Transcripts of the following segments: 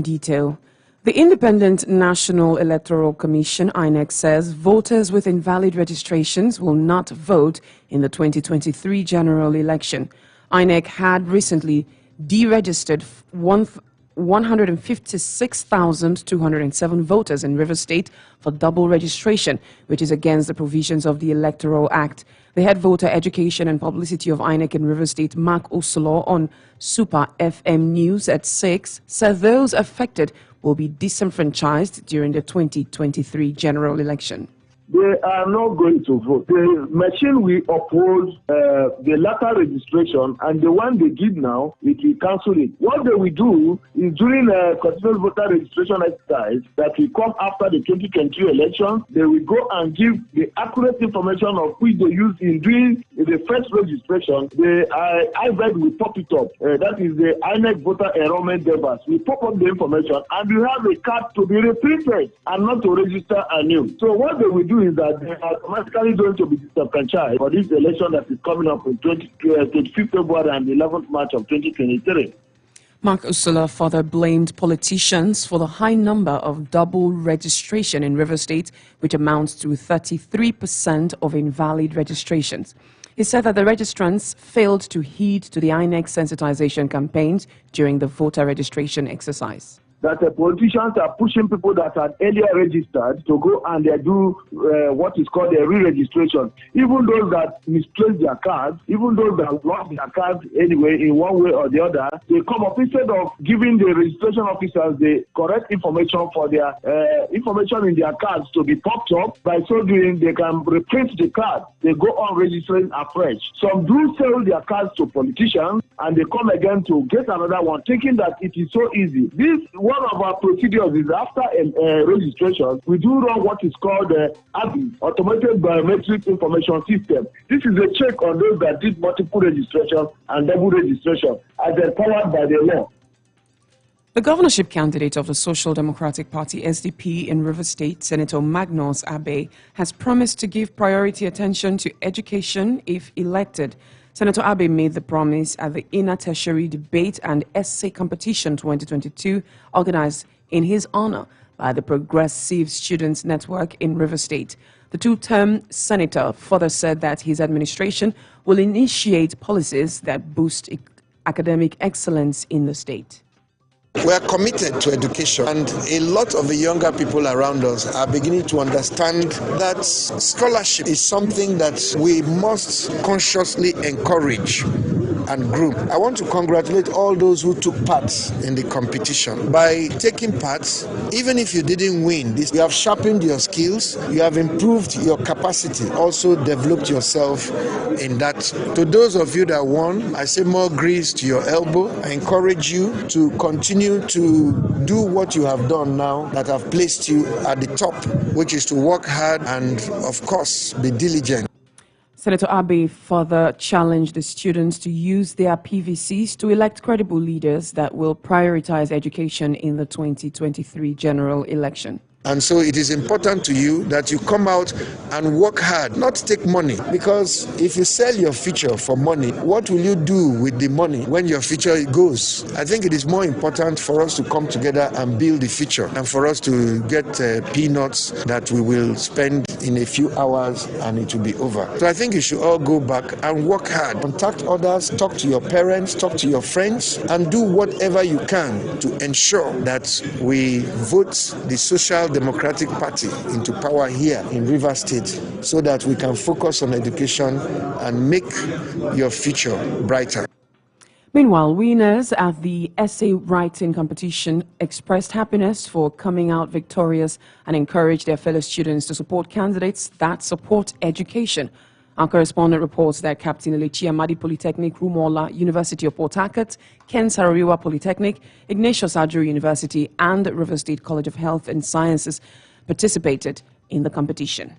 Detail. The Independent National Electoral Commission, INEC, says voters with invalid registrations will not vote in the 2023 general election. INEC had recently deregistered 156,207 voters in Rivers State for double registration, which is against the provisions of the Electoral Act. The head voter education and publicity of INEC in Rivers State, Mark Osolo, on Super FM News at 6, said those affected will be disenfranchised during the 2023 general election. They are not going to vote. The machine will uphold the latter registration, and the one they give now, it will cancel it. What they will do is during a continuous voter registration exercise that will come after the 2023 election, they will go and give the accurate information of which they use in doing the first registration. The IVED will pop it up. That is the INEC voter enrollment database. We pop up the information, and you have a card to be reprinted and not to register anew. So what they will do is that they are automatically going to be disenfranchised for this election that is coming up on 25th February and 11th March of 2023. Mark Osolo further blamed politicians for the high number of double registration in Rivers State, which amounts to 33% of invalid registrations. He said that the registrants failed to heed to the INEC sensitization campaigns during the voter registration exercise. That the politicians are pushing people that are earlier registered to go and they do what is called a re-registration. Even those that misplaced their cards, even those that lost their cards anyway in one way or the other, they come up instead of giving the registration officers the correct information for their information in their cards to be popped up. By so doing, they can reprint the card. They go on registering afresh. Some do sell their cards to politicians and they come again to get another one, thinking that it is so easy. This one of our procedures is after registration, we do run what is called ABI, Automated Biometric Information System. This is a check on those that did multiple registration and double registration as empowered by the law. The governorship candidate of the Social Democratic Party, SDP, in Rivers State, Senator Magnus Abe, has promised to give priority attention to education if elected. Senator Abe made the promise at the Inner Tertiary Debate and Essay Competition 2022, organized in his honor by the Progressive Students Network in Rivers State. The two-term senator further said that his administration will initiate policies that boost academic excellence in the state. We are committed to education, and a lot of the younger people around us are beginning to understand that scholarship is something that we must consciously encourage and groom. I want to congratulate all those who took part in the competition. By taking part, even if you didn't win, you have sharpened your skills, you have improved your capacity, also developed yourself in that. To those of you that won, I say more grease to your elbow. I encourage you to continue to do what you have done now that have placed you at the top, which is to work hard and, of course, be diligent. Senator Abe further challenged the students to use their PVCs to elect credible leaders that will prioritize education in the 2023 general election. And so it is important to you that you come out and work hard, not take money. Because if you sell your future for money, what will you do with the money when your future goes? I think it is more important for us to come together and build the future and for us to get peanuts that we will spend in a few hours and it will be over. So I think you should all go back and work hard. Contact others, talk to your parents, talk to your friends, and do whatever you can to ensure that we vote the Social Democratic Party into power here in Rivers State so that we can focus on education and make your future brighter. Meanwhile, winners at the essay writing competition expressed happiness for coming out victorious and encouraged their fellow students to support candidates that support education. Our correspondent reports that Captain Elechi Amadi Polytechnic, Rumola University of Port Harcourt, Ken Saro-Wiwa Polytechnic, Ignatius Ajuri University, and Rivers State College of Health and Sciences participated in the competition.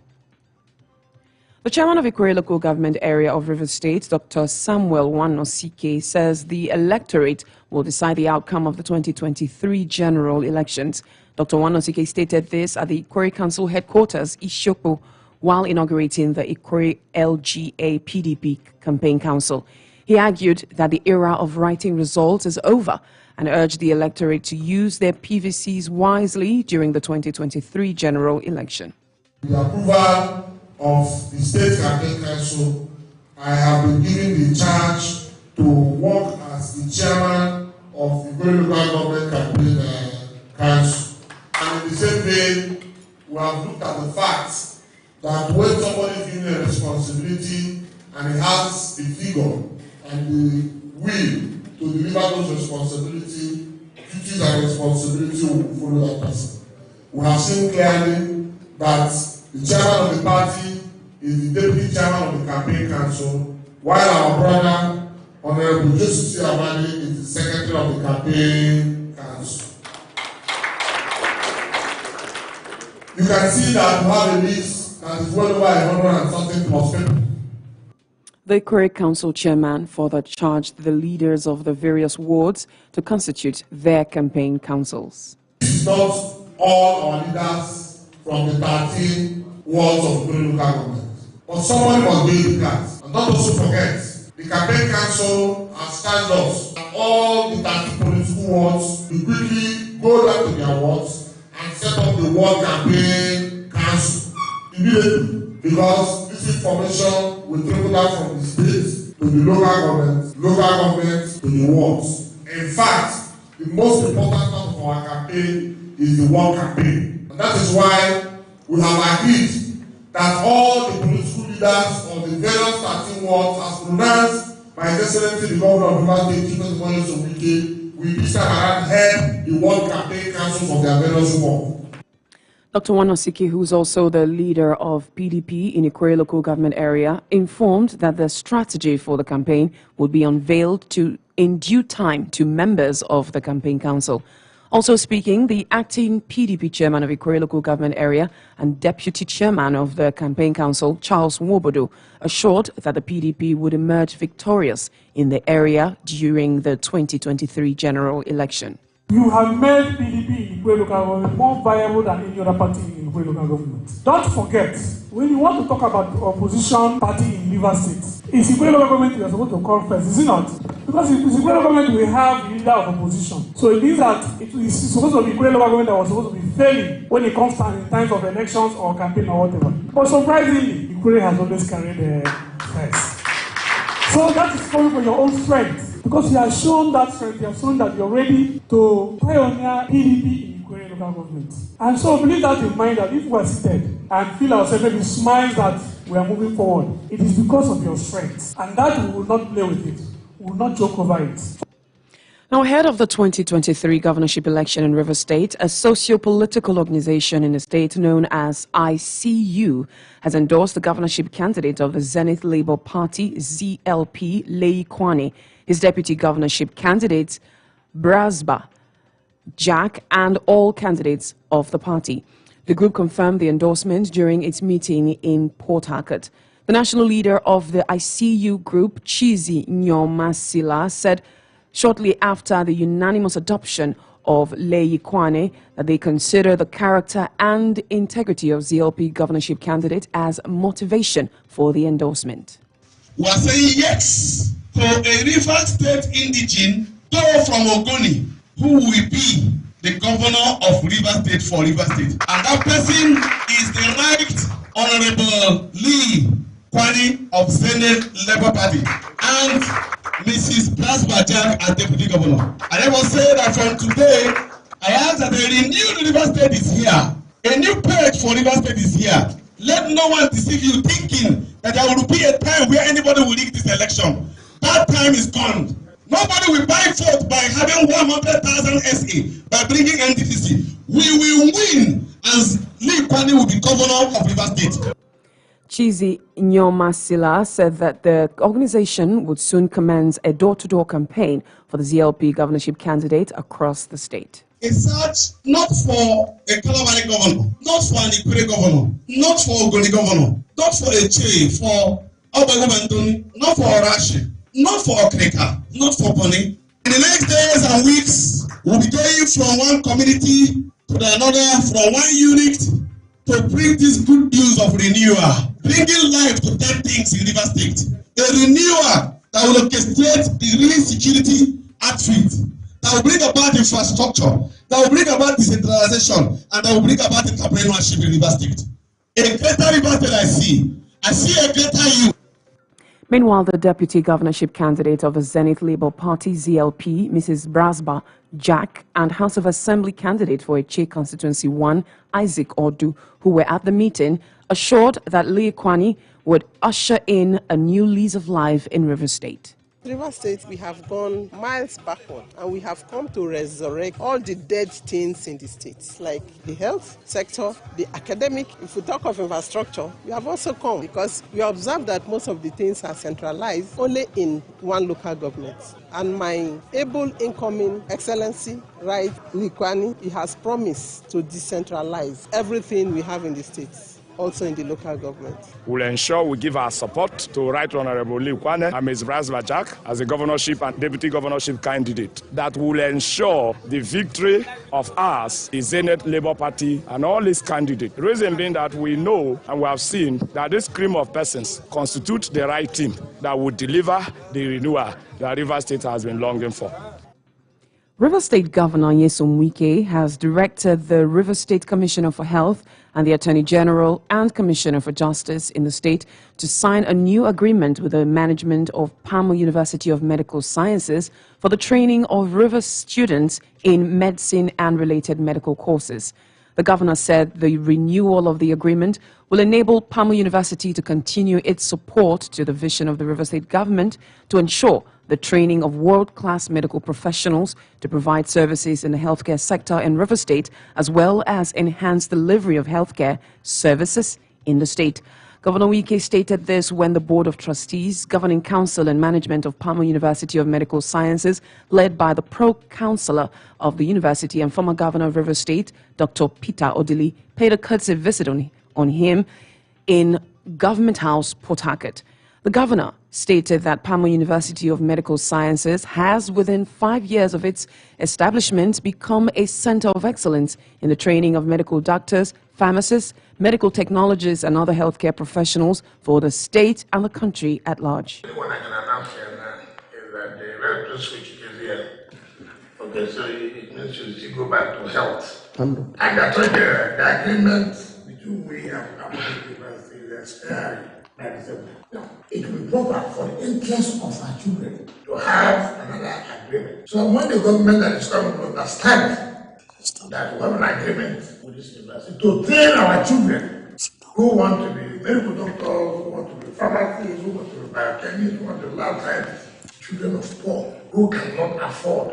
The chairman of Ikwerre Local Government Area of Rivers State, Dr. Samuel Wanosike, says the electorate will decide the outcome of the 2023 general elections. Dr. Wanosike stated this at the Ikwerre Council headquarters, Ishioko, while inaugurating the Ikwerre LGA PDP campaign council. He argued that the era of writing results is over and urged the electorate to use their PVCs wisely during the 2023 general election. The approval of the State Campaign Council, I have been given the charge to work as the chairman of the Local Government Campaign Council. And in the same vein, we have looked at the fact that when somebody is given a responsibility and he has the figure and the will to deliver those responsibilities, duties and responsibility will follow that person. We have seen clearly that the chairman of the party is the deputy chairman of the campaign council, while our brother, Honorable Joseph Amadi, is the secretary of the campaign council. You can see that we have a list that is well over 100 and something plus people. The Ikwerre Council chairman further charged the leaders of the various wards to constitute their campaign councils. It's not all our leaders from the 13 wards of the local government, but somebody must be the class. And don't also forget, the campaign council has tasked us and all the 30 political wards to quickly go down to their wards and set up the ward campaign council immediately, because this information will trickle down from the states to the local government to the wards. In fact, the most important part of our campaign is the ward campaign. And that is why we have agreed that all the political leaders of the various 13 wards, as pronounced by His Excellency the Governor of Rivers State, Chief Money Sowike, will this time around head the ward campaign councils of their various wards. Dr. Wanosike, who is also the leader of PDP in Ikwerre local government area, informed that the strategy for the campaign will be unveiled in due time to members of the campaign council. Also speaking, the acting PDP chairman of Ikwerre local government area and deputy chairman of the campaign council, Charles Nwobodo, assured that the PDP would emerge victorious in the area during the 2023 general election. You have made PDP in Ikwerre local government more viable than any other party in Ikwerre local government. Don't forget, when you want to talk about the opposition party in Rivers State, it's Ikwerre local government you are supposed to call first, is it not? Because in Ikwerre local government we have the leader of opposition. So it means that it is supposed to be Ikwerre local government that was supposed to be failing when it comes to in times of elections or campaign or whatever. But surprisingly, Ikwerre has always carried the first. So that is coming from your own strength. Because you have shown that strength, you have shown that you're ready to pioneer PDP in Ikwerre local government. And so believe that in mind that if we are seated and feel ourselves maybe smiles that we are moving forward, it is because of your strength. And that we will not play with it. We will not joke over it. Now, ahead of the 2023 governorship election in Rivers State, a socio-political organization in the state known as ICU has endorsed the governorship candidate of the Zenith Labour Party, ZLP, Layi Kwane, his deputy governorship candidates, Brasba, Jack, and all candidates of the party. The group confirmed the endorsement during its meeting in Port Harcourt. The national leader of the ICU group, Chizi Nyomasila, said shortly after the unanimous adoption of Layi Kwane that they consider the character and integrity of ZLP governorship candidate as motivation for the endorsement. We are saying yes to a Rivers State indigene, Toro from Ogoni, who will be the governor of Rivers State for Rivers State. And that person is the Right Honorable Layi Kwane of Zenith Labour Party and Mrs. Brasba Jack as Deputy Governor. And I must say that from today, I ask that a renewed Rivers State is here. A new page for Rivers State is here. Let no one deceive you thinking that there will be a time where anybody will rig this election. That time is gone. Nobody will buy vote by having 100,000 SA by bringing NDPC. We will win as Layi Kwane will be governor of Rivers State. Chizi Nyomasila said that the organization would soon commence a door-to-door campaign for the ZLP governorship candidate across the state. A search not for a Kalabari governor, not for an Ikwerre governor, not for Ogoni governor, not for a Che, for Obagobantoni, not for Orashi, not for Okreka, not for Boni. In the next days and weeks, we'll be going from one community to another, from one unit to bring this good news of renewal, bringing life to 10 things in Rivers State. A renewal that will orchestrate the real security outfit, that will bring about infrastructure, that will bring about decentralization, and that will bring about entrepreneurship in Rivers State. A greater Rivers State I see a greater you. Meanwhile, the deputy governorship candidate of the Zenith Labour Party, ZLP, Mrs. Brasba Jack, and House of Assembly candidate for Eche Constituency 1, Isaac Odu, who were at the meeting, assured that Lekwani would usher in a new lease of life in Rivers State. Rivers State, we have gone miles backward and we have come to resurrect all the dead things in the state, like the health sector, the academic. If we talk of infrastructure, we have also come because we observe that most of the things are centralized only in one local government. And my able incoming Excellency, Right Lekwani, he has promised to decentralize everything we have in the states, also in the local government. We'll ensure we give our support to Right Honorable Lekwani and Ms. Brasba Jack as the governorship and deputy governorship candidate. That will ensure the victory of us, the Zenith Labour Party, and all its candidates. The reason being that we know and we have seen that this cream of persons constitute the right team that will deliver the renewal that Rivers State has been longing for. Rivers State Governor Nyesom Wike has directed the Rivers State Commissioner for Health and the Attorney General and Commissioner for Justice in the state to sign a new agreement with the management of Palmer University of Medical Sciences for the training of Rivers students in medicine and related medical courses. The governor said the renewal of the agreement will enable Palmer University to continue its support to the vision of the Rivers State government to ensure the training of world-class medical professionals to provide services in the healthcare sector in Rivers State, as well as enhance delivery of healthcare services in the state. Governor Wike stated this when the Board of Trustees, Governing Council and Management of Palmer University of Medical Sciences, led by the Pro-Chancellor of the University and former Governor of Rivers State, Dr. Peter Odili, paid a courtesy visit on him in Government House, Port Harcourt. The governor stated that Palmer University of Medical Sciences has, within 5 years of its establishment, become a center of excellence in the training of medical doctors, pharmacists, medical technologists, and other healthcare professionals for the state and the country at large. What I can announce here now is that the electrical switch is here. Okay, so it means you go back to health. And that's why the agreement between we and Palmer University is expiring. It will provide for the interest of our children to have another agreement. So when the government that is coming to understand that we have an agreement with this university to train our children who want to be medical doctors, who want to be pharmacists, who want to be biochemists, who want to be lab scientists, children of poor who cannot afford.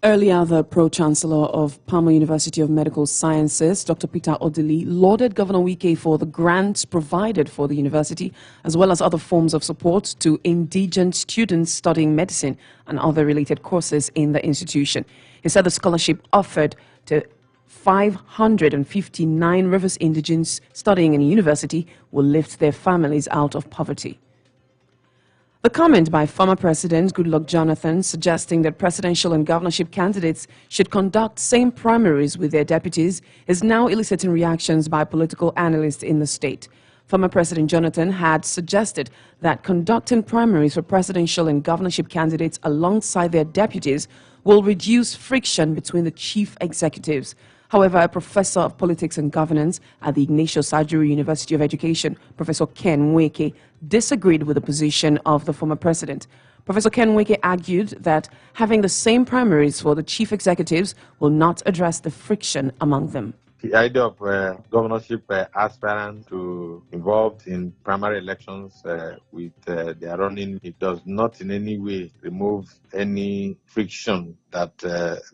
Earlier, the Pro-Chancellor of Palmer University of Medical Sciences, Dr. Peter Odili, lauded Governor Wike for the grants provided for the university, as well as other forms of support to indigent students studying medicine and other related courses in the institution. He said the scholarship offered to 559 Rivers indigents studying in the university will lift their families out of poverty. The comment by former President Goodluck Jonathan suggesting that presidential and governorship candidates should conduct same primaries with their deputies is now eliciting reactions by political analysts in the state. Former President Jonathan had suggested that conducting primaries for presidential and governorship candidates alongside their deputies will reduce friction between the chief executives. However, a professor of politics and governance at the Ignatius Ajuru University of Education, Professor Ken Nweke, disagreed with the position of the former president. Professor Ken Nweke argued that having the same primaries for the chief executives will not address the friction among them. The idea of governorship aspirants to involved in primary elections with their running, it does not in any way remove any friction that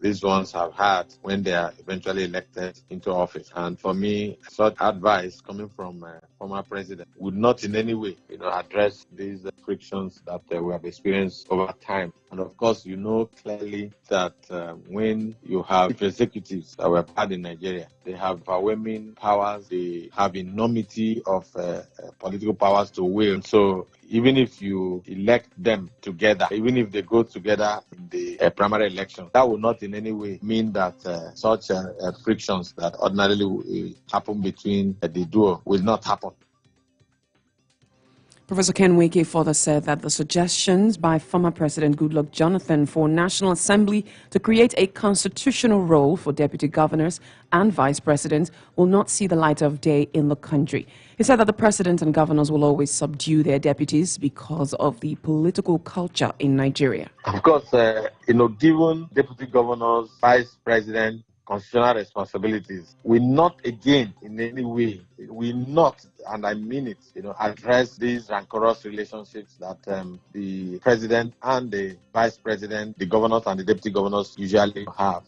these ones have had when they are eventually elected into office. And for me, such advice coming from former president would not in any way address these frictions that we have experienced over time. And of course, you know clearly that when you have executives that we have had in Nigeria, they have overwhelming powers, they have enormity of political powers to wield. So even if you elect them together, even if they go together in the primary election, that will not in any way mean that such frictions that ordinarily happen between the duo will not happen. Professor Ken Wike further said that the suggestions by former President Goodluck Jonathan for National Assembly to create a constitutional role for deputy governors and vice presidents will not see the light of day in the country. He said that the president and governors will always subdue their deputies because of the political culture in Nigeria. Of course, given deputy governors, vice president, constitutional responsibilities, we not again in any way, we not, and I mean it, address these rancorous relationships that the president and the vice president, the governors and the deputy governors usually have.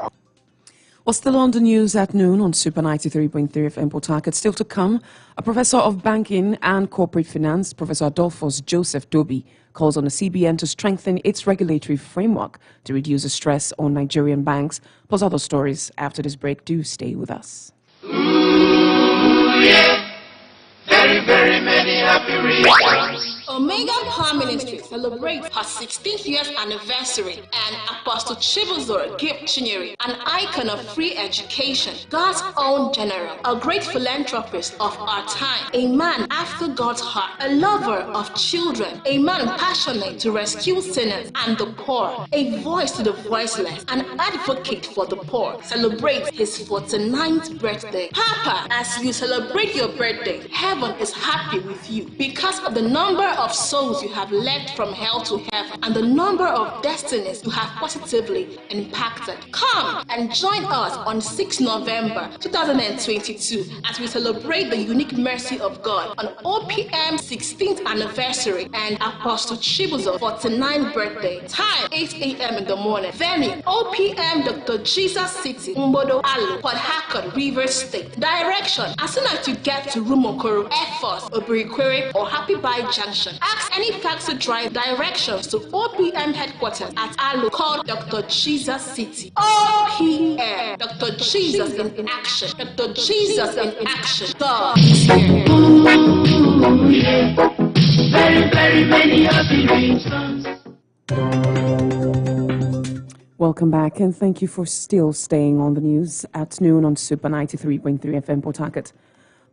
Well, still on the news at noon on Super 93.3 FM Port Harcourt. Still to come, a professor of banking and corporate finance, Professor Adolphus Joseph Dobi, calls on the CBN to strengthen its regulatory framework to reduce the stress on Nigerian banks. Plus other stories after this break. Do stay with us. Ooh, yeah. Very, very many happy reasons. Omega Power Ministry celebrates her 16th years anniversary, and Apostle Chibuzor Gip Chinyere, an icon of free education, God's own general, a great philanthropist of our time, a man after God's heart, a lover of children, a man passionate to rescue sinners and the poor, a voice to the voiceless, an advocate for the poor, celebrates his 49th birthday. Papa, as you celebrate your birthday, heaven is happy with you because of the number of souls you have led from hell to heaven and the number of destinies you have positively impacted. Come and join us on 6 November 2022 as we celebrate the unique mercy of God on OPM 16th anniversary and Apostle Chibuzo's 49th birthday. Time 8 a.m. in the morning. Venue OPM Dr. Jesus City, Mbodo Alu, Port Harcourt, Rivers State. Direction: as soon as you get to Rumokoro, Air Force, Obirikwere, or Happy Buy Junction, ask any taxi driver directions to OPM headquarters at Alu. Call Dr. Jesus City. OPM, Dr. Jesus in action. Dr. Jesus in action. God is here. Ooh, yeah. Very, very many happy reasons. Welcome back, and thank you for still staying on the news at noon on Super 93.3 FM Port Harcourt.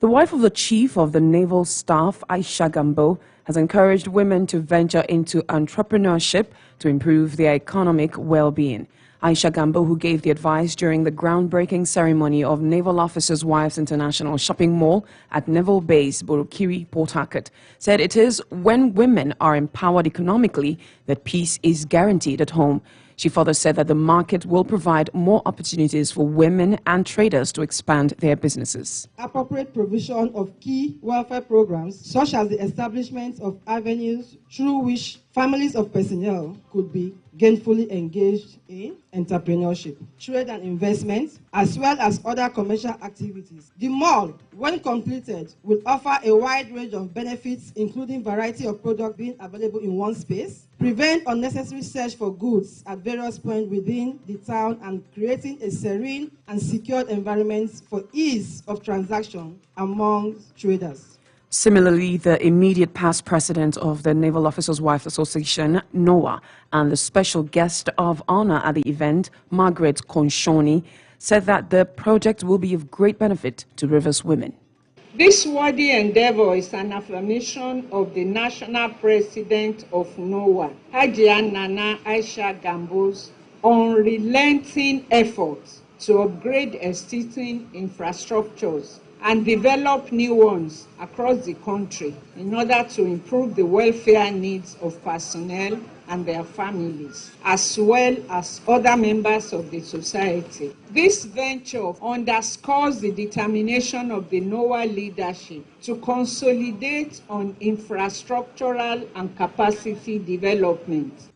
The wife of the chief of the naval staff, Aisha Gambo, has encouraged women to venture into entrepreneurship to improve their economic well-being. Aisha Gambo, who gave the advice during the groundbreaking ceremony of Naval Officers' Wives International Shopping Mall at Naval Base, Borokiri, Port Harcourt, said it is when women are empowered economically that peace is guaranteed at home. She further said that the market will provide more opportunities for women and traders to expand their businesses. Appropriate provision of key welfare programs, such as the establishment of avenues through which families of personnel could be gainfully engaged in entrepreneurship, trade and investments, as well as other commercial activities. The mall, when completed, will offer a wide range of benefits, including variety of products being available in one space, prevent unnecessary search for goods at various points within the town, and creating a serene and secured environment for ease of transaction among traders. Similarly, the immediate past president of the Naval Officers' Wives Association, NOAA, and the special guest of honor at the event, Margaret Konshoni, said that the project will be of great benefit to Rivers women. This worthy endeavor is an affirmation of the national president of NOAA, Hajia Nana Aisha Gambo's unrelenting efforts to upgrade existing infrastructures and develop new ones across the country in order to improve the welfare needs of personnel and their families, as well as other members of the society. This venture underscores the determination of the NOAA leadership to consolidate on infrastructural and capacity development.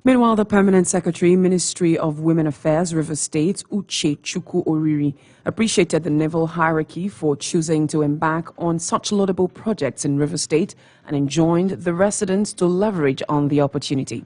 Meanwhile, the Permanent Secretary, Ministry of Women Affairs, Rivers State, Uche Chukwu Oriri, appreciated the naval hierarchy for choosing to embark on such laudable projects in Rivers State and enjoined the residents to leverage on the opportunity.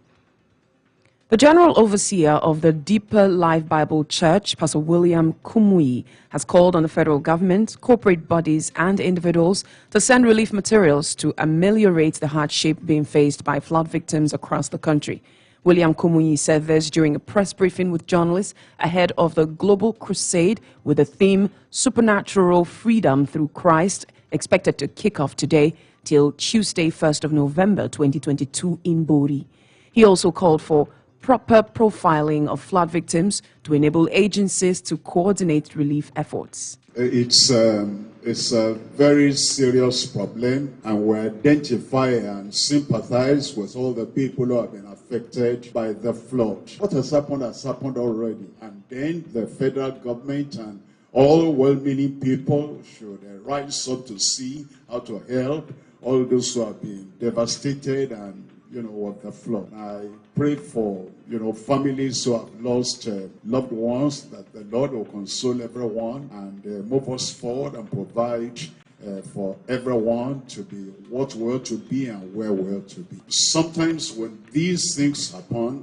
The General Overseer of the Deeper Life Bible Church, Pastor William Kumuyi, has called on the federal government, corporate bodies and individuals to send relief materials to ameliorate the hardship being faced by flood victims across the country. William Kumuyi said this during a press briefing with journalists ahead of the Global Crusade with the theme Supernatural Freedom Through Christ, expected to kick off today till Tuesday, 1st of November 2022 in Bori. He also called for proper profiling of flood victims to enable agencies to coordinate relief efforts. It's a very serious problem, and we identify and sympathize with all the people who have been affected by the flood. What has happened already. And then the federal government and all well-meaning people should rise up to see how to help all those who have been devastated and of the flood. I pray for, families who have lost loved ones, that the Lord will console everyone and move us forward and provide for everyone to be what we ought to be and where we ought to be. Sometimes when these things happen,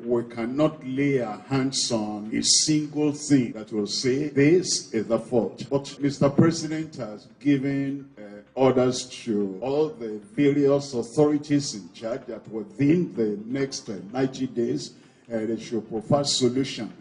we cannot lay our hands on a single thing that will say, this is the fault. But Mr. President has given orders to all the various authorities in charge that within the next 90 days, they should provide solution.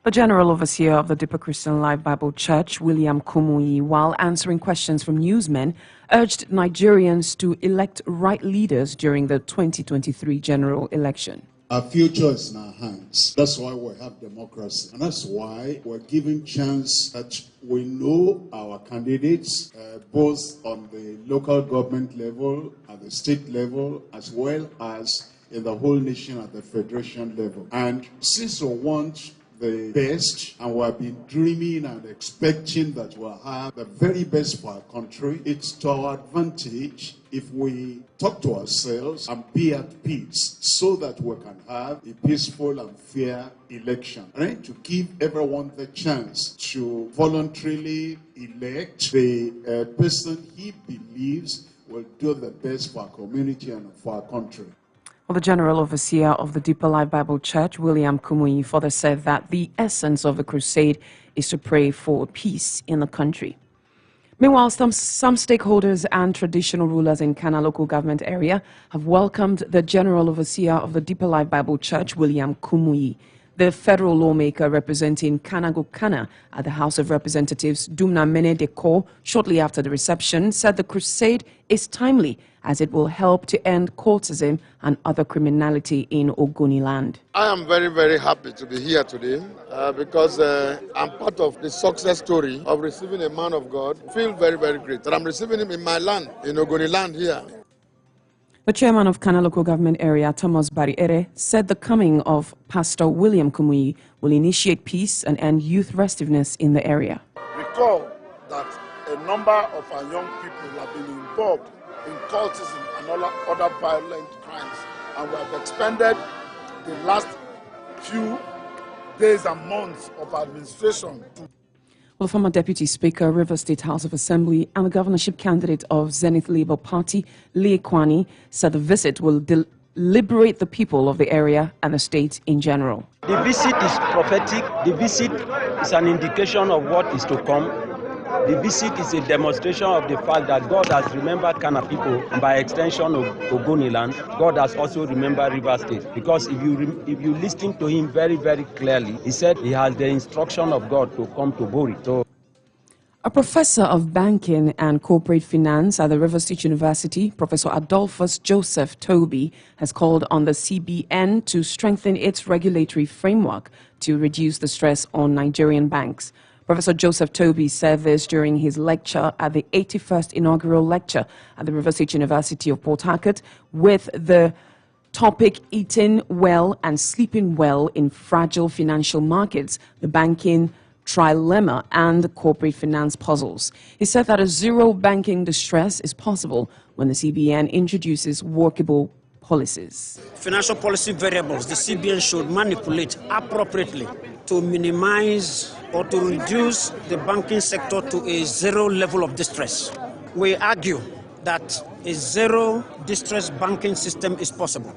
The General Overseer of the Deeper Christian Life Bible Church, William Kumuyi, while answering questions from newsmen, urged Nigerians to elect right leaders during the 2023 general election. Our future is in our hands. That's why we have democracy. And that's why we're giving chance that we know our candidates, both on the local government level, at the state level, as well as in the whole nation at the federation level. And since we want the best, and we have been dreaming and expecting that we'll have the very best for our country, it's to our advantage if we talk to ourselves and be at peace so that we can have a peaceful and fair election. Right? To give everyone the chance to voluntarily elect the person he believes will do the best for our community and for our country. Well, the General Overseer of the Deeper Life Bible Church, William Kumuyi, further said that the essence of the crusade is to pray for peace in the country. Meanwhile, some stakeholders and traditional rulers in Kana local government area have welcomed the General Overseer of the Deeper Life Bible Church, William Kumuyi. The federal lawmaker representing Kana at the House of Representatives, Dumna Mene Deko, shortly after the reception, said the crusade is timely as it will help to end cultism and other criminality in Ogoniland. I am very, very happy to be here today because I'm part of the success story of receiving a man of God. I feel very, very great that I'm receiving him in my land, in Ogoniland here. The chairman of Kana local government area, Thomas Bariere, said the coming of Pastor William Kumuyi will initiate peace and end youth restiveness in the area. Recall that a number of our young people have been involved in cultism and other violent crimes, and we have expended the last few days and months of administration to Well, former Deputy Speaker, River State House of Assembly, and the governorship candidate of Zenith Labour Party, Lee Kwani, said the visit will liberate the people of the area and the state in general. The visit is prophetic. The visit is an indication of what is to come. The visit is a demonstration of the fact that God has remembered Kana people, and by extension of Ogoniland, God has also remembered River State. Because if you listen to him very, very clearly, he said he has the instruction of God to come to Bori. So, a professor of banking and corporate finance at the River State University, Professor Adolphus Joseph Toby, has called on the CBN to strengthen its regulatory framework to reduce the stress on Nigerian banks. Professor Joseph Toby said this during his lecture at the 81st inaugural lecture at the River State University of Port Harcourt with the topic Eating Well and Sleeping Well in Fragile Financial Markets, the Banking Trilemma and Corporate Finance Puzzles. He said that a zero banking distress is possible when the CBN introduces workable policies. Financial policy variables the CBN should manipulate appropriately to minimize or to reduce the banking sector to a zero level of distress. We argue that a zero distress banking system is possible.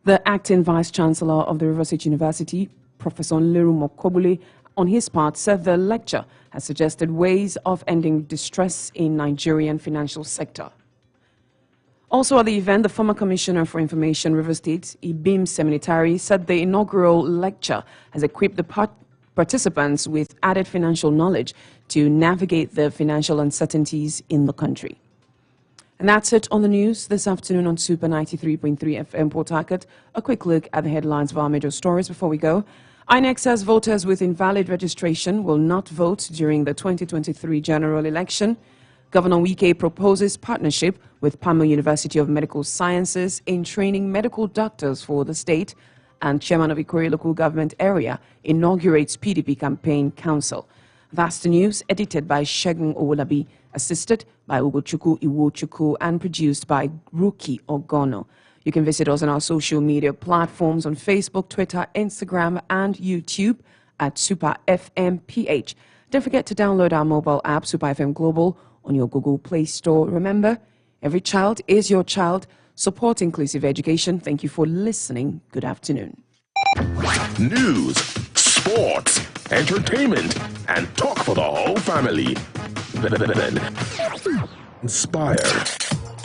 The acting vice-chancellor of the River State University, Professor Nleru Mokobule, on his part, said the lecture has suggested ways of ending distress in Nigerian financial sector. Also at the event, the former Commissioner for Information, River State, Ibim Seminitari, said the inaugural lecture has equipped the participants with added financial knowledge to navigate the financial uncertainties in the country. And that's it on the news this afternoon on Super 93.3 FM Port Harcourt. A quick look at the headlines of our major stories before we go. INEC says voters with invalid registration will not vote during the 2023 general election. Governor Wike proposes partnership with Pamo University of Medical Sciences in training medical doctors for the state. And Chairman of Ikore Local Government Area inaugurates PDP Campaign Council. That's the news, edited by Shegun Owolabi, assisted by Ugochukwu Iwochukwu, and produced by Ruki Ogono. You can visit us on our social media platforms on Facebook, Twitter, Instagram, and YouTube at Super FM PH. Don't forget to download our mobile app, Super FM Global, on your Google Play Store. Remember, every child is your child. Support inclusive education. Thank you for listening. Good afternoon. News, sports, entertainment, and talk for the whole family. Inspire.